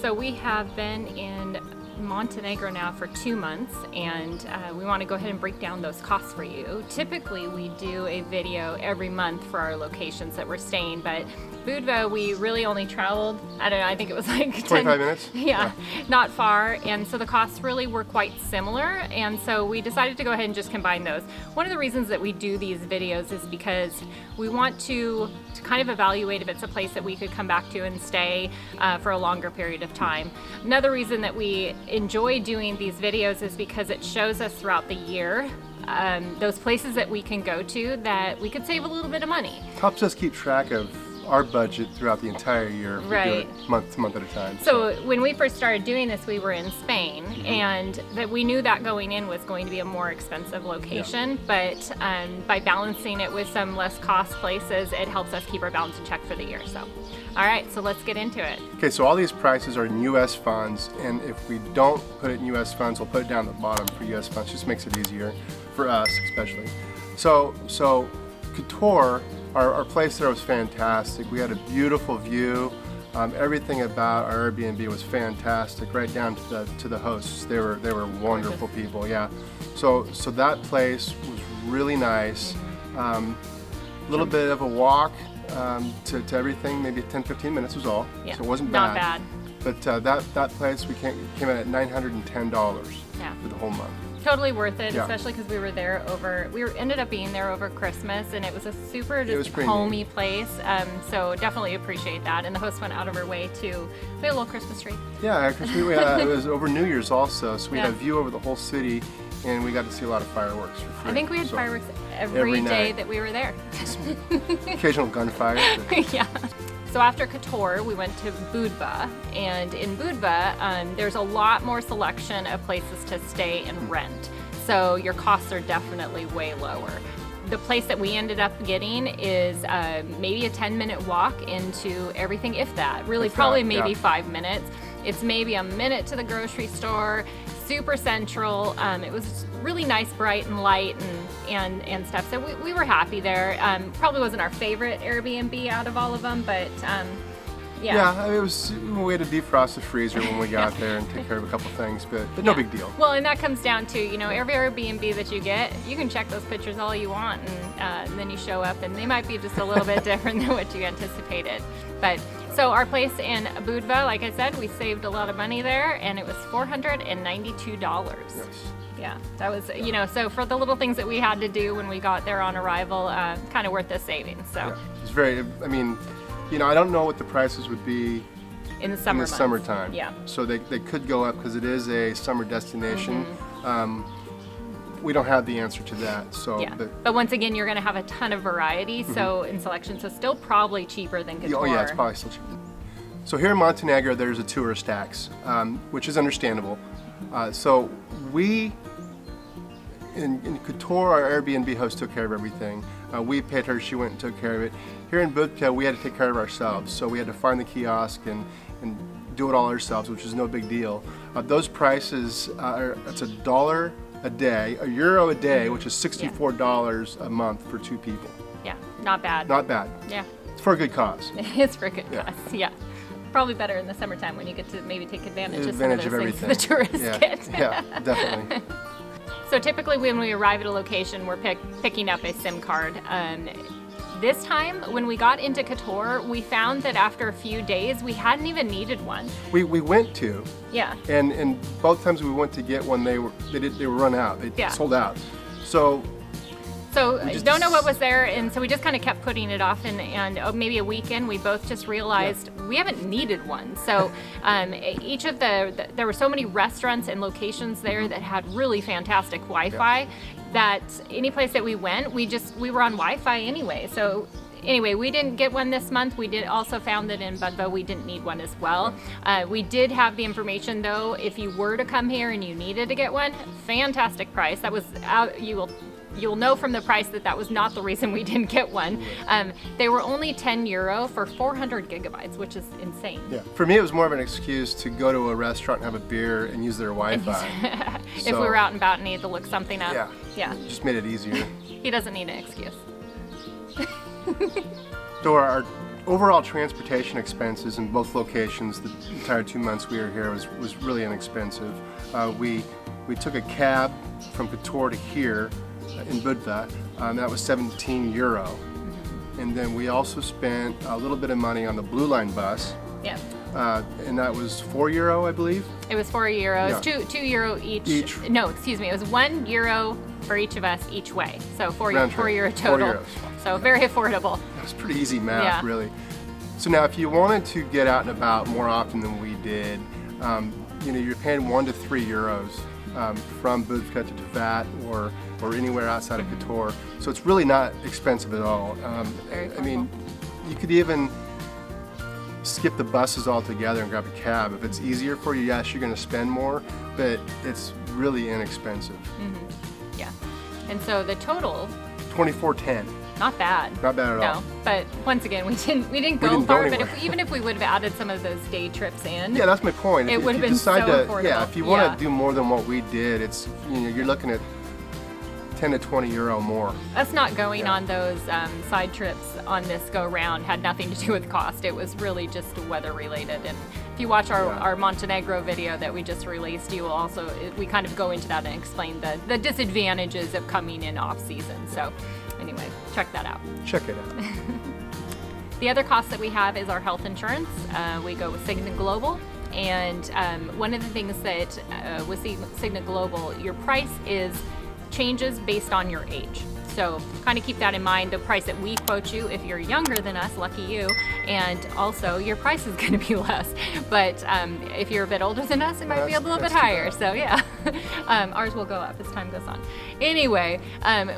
So we have been in Montenegro now for 2 months, and we want to go ahead and break down those costs for you. Typically we do a video every month for our locations that we're staying, but Budva, we really only traveled, I don't know, I think it was like 25 minutes? Yeah, not far, and so the costs really were quite similar, and so we decided to go ahead and just combine those. One of the reasons that we do these videos is because we want to kind of evaluate if it's a place that we could come back to and stay for a longer period of time. Another reason that we enjoy doing these videos is because it shows us throughout the year those places that we can go to that we could save a little bit of money. Helps us keep track of our budget throughout the entire year. Right. We do it month to month at a time. So when we first started doing this, we were in Spain, and that we knew that going in was going to be a more expensive location, but by balancing it with some less cost places, it helps us keep our balance in check for the year. So, all right, so let's get into it. Okay, so all these prices are in U.S. funds, and if we don't put it in U.S. funds, we'll put it down at the bottom for U.S. funds. Just makes it easier for us, especially. So Kotor, our place there was fantastic. We had a beautiful view. Everything about our Airbnb was fantastic, right down to the hosts. They were wonderful people. Yeah. So that place was really nice. A little bit of a walk to everything, maybe 10-15 minutes was all. Yeah, so it wasn't not bad. But that place we came in at $910 Yeah. for the whole month. Totally worth it, Yeah. especially because we were there ended up being there over Christmas, and it was a super just pretty homey place. So definitely appreciate that. And the host went out of her way to, we had a little Christmas tree. Yeah, because it was over New Year's also, so we had Yeah. a view over the whole city, and we got to see a lot of fireworks for free. I think we had So, fireworks every day night. that we were there. Occasional gunfire. But Yeah. So after Kotor, we went to Budva, and in Budva, there's a lot more selection of places to stay and rent. So your costs are definitely way lower. The place that we ended up getting is maybe a 10-minute walk into everything, if that. Really, probably maybe 5 minutes. It's maybe a minute to the grocery store, super central. It was really nice, bright and light and stuff. So we were happy there. Probably wasn't our favorite Airbnb out of all of them, but yeah. I mean, we had to defrost the freezer when we got there and take care of a couple things, but no big deal. Well, and that comes down to, every Airbnb that you get, you can check those pictures all you want, and then you show up, and they might be just a little bit different than what you anticipated. But so our place in Budva, like I said, we saved a lot of money there, and it was $492. Yes. Yeah, that was, so for the little things that we had to do when we got there on arrival, kind of worth the savings. So Yeah. It's very, I mean, I don't know what the prices would be in the summer months. summertime. Yeah. So they could go up because it is a summer destination. Mm-hmm. We don't have the answer to that. So, Yeah, but once again, you're going to have a ton of variety, so in selection, so still probably cheaper than Kotor. Oh yeah, it's probably still cheaper. So here in Montenegro, there's a tourist tax, which is understandable. So we, in Kotor, our Airbnb host took care of everything. We paid her, she went and took care of it. Here in Budva, we had to take care of ourselves. So we had to find the kiosk and do it all ourselves, which is no big deal. Those prices, it's $1 a day, €1 a day, which is $64 a month for 2 people. Yeah, not bad. Not bad. Yeah. It's for a good cause. It's for good Yeah. cause, yeah. Probably better in the summertime when you get to maybe take advantage of some of those things everything. the tourists Yeah. get. Yeah, definitely. So typically when we arrive at a location, we're picking up a SIM card. This time, when we got into Kotor, we found that after a few days, we hadn't even needed one. We went to, Yeah. and both times we went to get one, they were run out. They sold out. So Don't know what was there, and so we just kind of kept putting it off, and maybe a weekend we both just realized we haven't needed one. So each of there were so many restaurants and locations there that had really fantastic Wi-Fi that any place that we went, we were on Wi-Fi anyway. So anyway, we didn't get one this month. We did also found that in Budva we didn't need one as well. We did have the information though, if you were to come here and you needed to get one, fantastic price. That was you'll know from the price that was not the reason we didn't get one. They were only €10 for 400 gigabytes, which is insane. Yeah, for me it was more of an excuse to go to a restaurant and have a beer and use their Wi-Fi. If we were out and about and needed to look something up. Yeah. Just made it easier. He doesn't need an excuse. So our overall transportation expenses in both locations, the entire 2 months we were here, was really inexpensive. We took a cab from Kotor to here in Budva, that was 17 euro. And then we also spent a little bit of money on the Blue Line bus. Yeah. And that was 4 euro, I believe. It was 4 euros, Yeah. two euro each. No, excuse me, it was 1 euro for each of us each way. So 4 Round trip. euro 4 total. euros. So very affordable. It was pretty easy math, Yeah. really. So now, if you wanted to get out and about more often than we did, you're paying 1 to 3 euros from Budva to Tvat or anywhere outside of Kotor. So it's really not expensive at all. Very I mean, you could even skip the buses altogether and grab a cab. If it's easier for you, yes, you're going to spend more, but it's really inexpensive. Yeah. And so the total, 24.10. not bad. Not bad at all. No, but once again, we didn't go didn't go far. But anywhere. even if we would have added some of those day trips in, Yeah, that's my point. It If would you have been decide so to, affordable. Yeah, if you want Yeah. to do more than what we did, it's you're looking at 10 to 20 euro more. us not going Yeah. on those side trips on this go round had nothing to do with cost. It was really just weather related. And if you watch Yeah. our Montenegro video that we just released, you will also, we kind of go into that and explain the disadvantages of coming in off season. So anyway, check that out. Check it out. The other cost that we have is our health insurance. We go with Cigna Global. And one of the things that with Cigna Global, your price changes based on your age. So kind of keep that in mind. The price that we quote you, if you're younger than us, lucky you, and also your price is going to be less. But if you're a bit older than us, it might be a little bit That's too higher. bad. So yeah, ours will go up as time goes on. Anyway,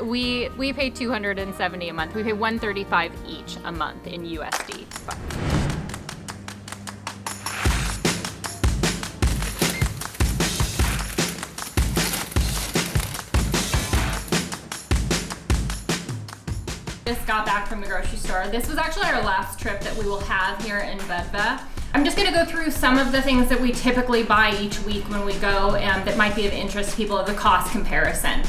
we pay $270 a month. We pay $135 each a month in USD. Just got back from the grocery store. This was actually our last trip that we will have here in Budva. I'm just gonna go through some of the things that we typically buy each week when we go that might be of interest to people of the cost comparison.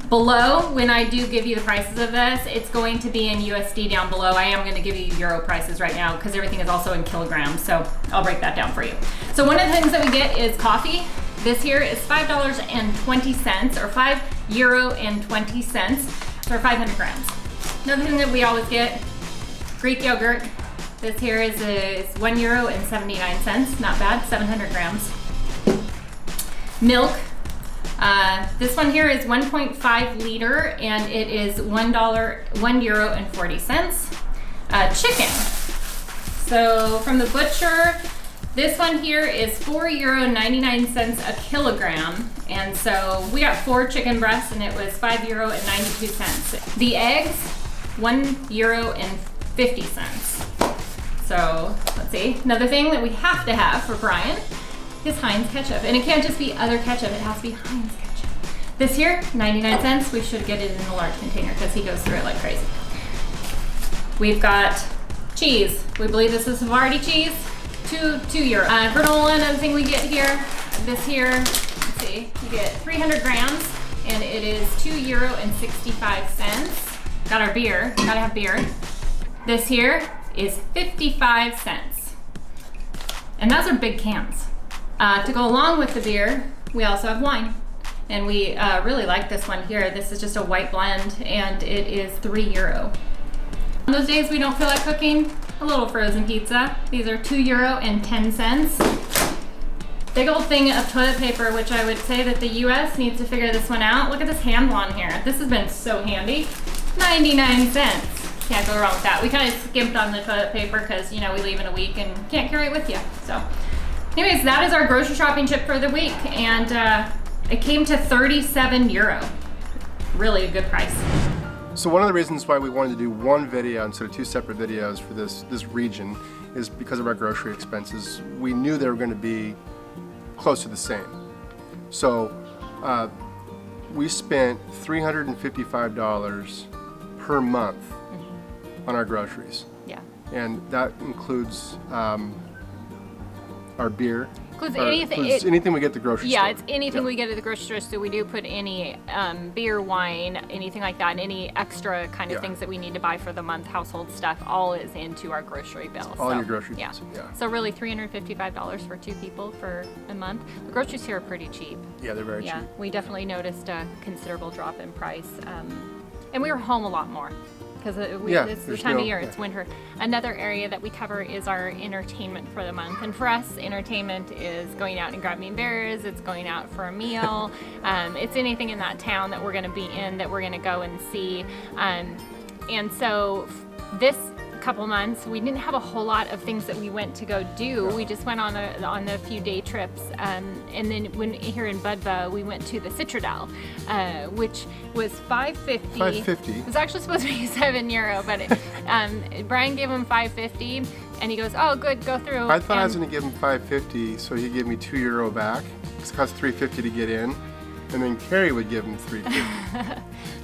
Below, when I do give you the prices of this, it's going to be in USD down below. I am gonna give you euro prices right now because everything is also in kilograms, so I'll break that down for you. So one of the things that we get is coffee. This here is $5.20 or €5.20 for 500 grams. Another thing that we always get, Greek yogurt. This here is €1.79, not bad, 700 grams. Milk. This one here is 1.5 liter and it is €1.40. Chicken. So from the butcher, this one here is €4.99 a kilogram. And so we got 4 chicken breasts and it was €5.92. The eggs, €1.50. So let's see. Another thing that we have to have for Brian is Heinz ketchup. And it can't just be other ketchup, it has to be Heinz ketchup. This here, 99 cents. We should get it in a large container because he goes through it like crazy. We've got cheese. We believe this is Havarti cheese, €2. Granola, another thing we get here. This here, let's see, you get 300 grams and it is €2.65. Got our beer, gotta have beer. This here is 55 cents. And those are big cans. To go along with the beer, we also have wine. And we really like this one here. This is just a white blend and it is €3. On those days we don't feel like cooking, a little frozen pizza. These are €2.10. Big old thing of toilet paper, which I would say that the US needs to figure this one out. Look at this handle on here. This has been so handy. 99 cents. Can't go wrong with that. We kind of skimped on the toilet paper because, you know, we leave in a week and can't carry it with you. So anyways, that is our grocery shopping trip for the week. And it came to €37. Really a good price. So one of the reasons why we wanted to do one video instead of 2 separate videos for this region is because of our grocery expenses. We knew they were going to be close to the same. So we spent $355 per month on our groceries. Yeah. And that includes our beer, Includes Or anything. includes anything we get at the grocery store. Yeah, it's anything we get at the grocery store. So we do put any beer, wine, anything like that, and any extra kind of things that we need to buy for the month, household stuff, all is into our grocery bill. All your grocery yeah. bills. Yeah. So really $355 for 2 people for a month. The groceries here are pretty cheap. Yeah, they're very Yeah, cheap. we definitely noticed a considerable drop in price. And we were home a lot more. Because it's the time of year, it's winter. Another area that we cover is our entertainment for the month. And for us, entertainment is going out and grabbing beers, it's going out for a meal, it's anything in that town that we're going to be in that we're going to go and see. And so this couple months, we didn't have a whole lot of things that we went to go do. We just went on a few day trips, and then here in Budva, we went to the Citradel, which was $5.50. $5.50. It was actually supposed to be €7, but Brian gave him $5.50, and he goes, "Oh, good, go through." I thought I was going to give him $5.50, so he'd give me €2 back. It cost $3.50 to get in, and then Carrie would give him $3.50.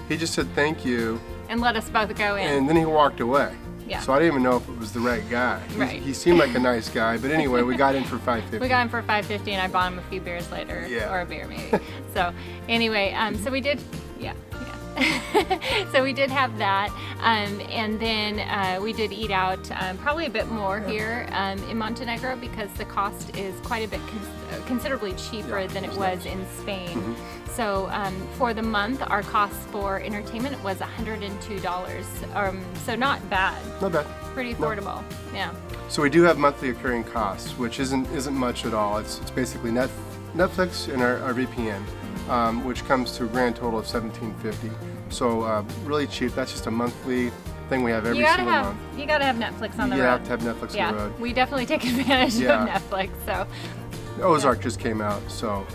He just said thank you, and let us both go in. and then he walked away. Yeah. So I didn't even know if it was the right guy. Right. He seemed like a nice guy, but anyway, we got in for $5.50. We got him for $5.50, and I bought him a few beers later, or a beer maybe. So anyway, so we did, so we did have that, and then we did eat out probably a bit more here in Montenegro because the cost is quite a bit considerably cheaper than it was in Spain. Mm-hmm. So for the month, our cost for entertainment was $102. So not bad. Not bad. Pretty affordable. Yeah. So we do have monthly occurring costs, which isn't much at all. It's basically Netflix and our VPN, which comes to a grand total of $17.50. So really cheap. That's just a monthly thing we have every single month. You gotta have Netflix on the road. You have to have Netflix on the road. We definitely take advantage of Netflix. So Ozark just came out, so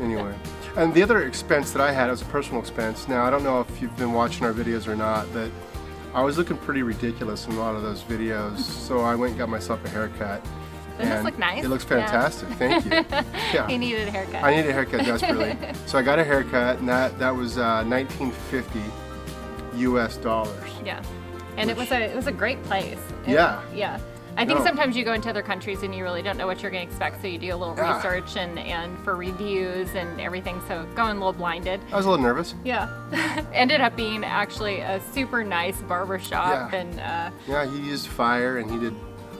anyway. And the other expense that I had was a personal expense. Now, I don't know if you've been watching our videos or not, but I was looking pretty ridiculous in a lot of those videos, so I went and got myself a haircut. Doesn't this look nice? It looks fantastic. Thank you. Yeah. He needed a haircut. I needed a haircut desperately. So I got a haircut, and that was $19.50 US dollars. Yeah. And it was a great place. Yeah. Yeah. I think sometimes you go into other countries and you really don't know what you're going to expect, so you do a little research and for reviews and everything, so going a little blinded. I was a little nervous. Yeah. Ended up being actually a super nice barber shop. And yeah, he used fire and he did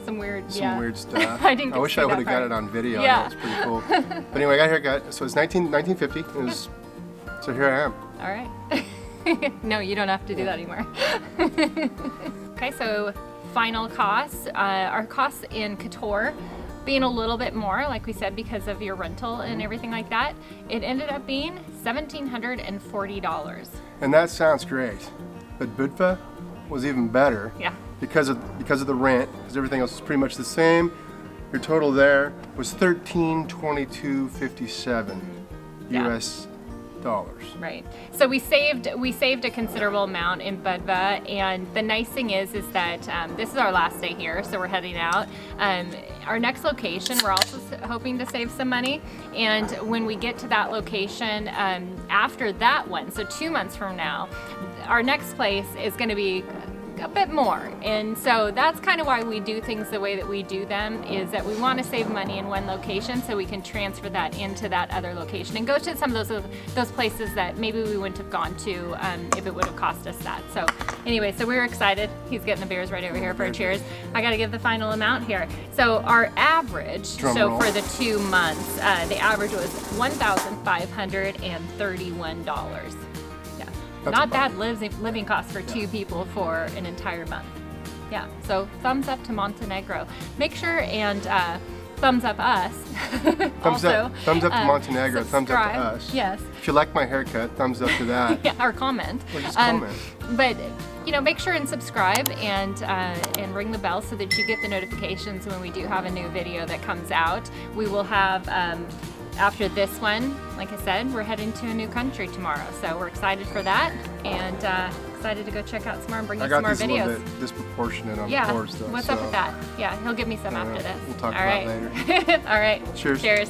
some weird stuff. I didn't I wish I would have got it on video. Yeah. That was pretty cool. But anyway, I got a haircut. So it's $19.50. So here I am. All right. No, you don't have to do that anymore. Okay, so final costs. Our costs in Kotor being a little bit more, like we said, because of your rental and everything like that. It ended up being $1,740. And that sounds great. But Budva was even better. Yeah. Because of the rent, because everything else is pretty much the same. Your total there was $1322.57 US dollars. Right. So we saved a considerable amount in Budva, and the nice thing is that this is our last day here, so we're heading out. Our next location, we're also hoping to save some money, and when we get to that location, after that one, so 2 months from now, our next place is going to be a bit more, and so that's kind of why we do things the way that we do them, is that we want to save money in one location so we can transfer that into that other location and go to some of those places that maybe we wouldn't have gone to if it would have cost us that. So anyway, so we're excited. He's getting the beers right over here for a cheers. I got to give the final amount here. So our average, for the 2 months, the average was $1,531. That's not bad living costs for 2 people for an entire month. Yeah, so thumbs up to Montenegro. Make sure and thumbs up us. Thumbs up to Montenegro, thumbs up to us. Yes. If you like my haircut, thumbs up to that. Yeah, or comment. Or just comment. But make sure and subscribe and ring the bell so that you get the notifications when we do have a new video that comes out. We will have. After this one, like I said, we're heading to a new country tomorrow, so we're excited for that, and excited to go check out some more and bring you some more videos. I got these a little bit disproportionate on the course, though. What's up with that? Yeah, he'll give me some after this. We'll talk about it later. All right. Cheers. Cheers.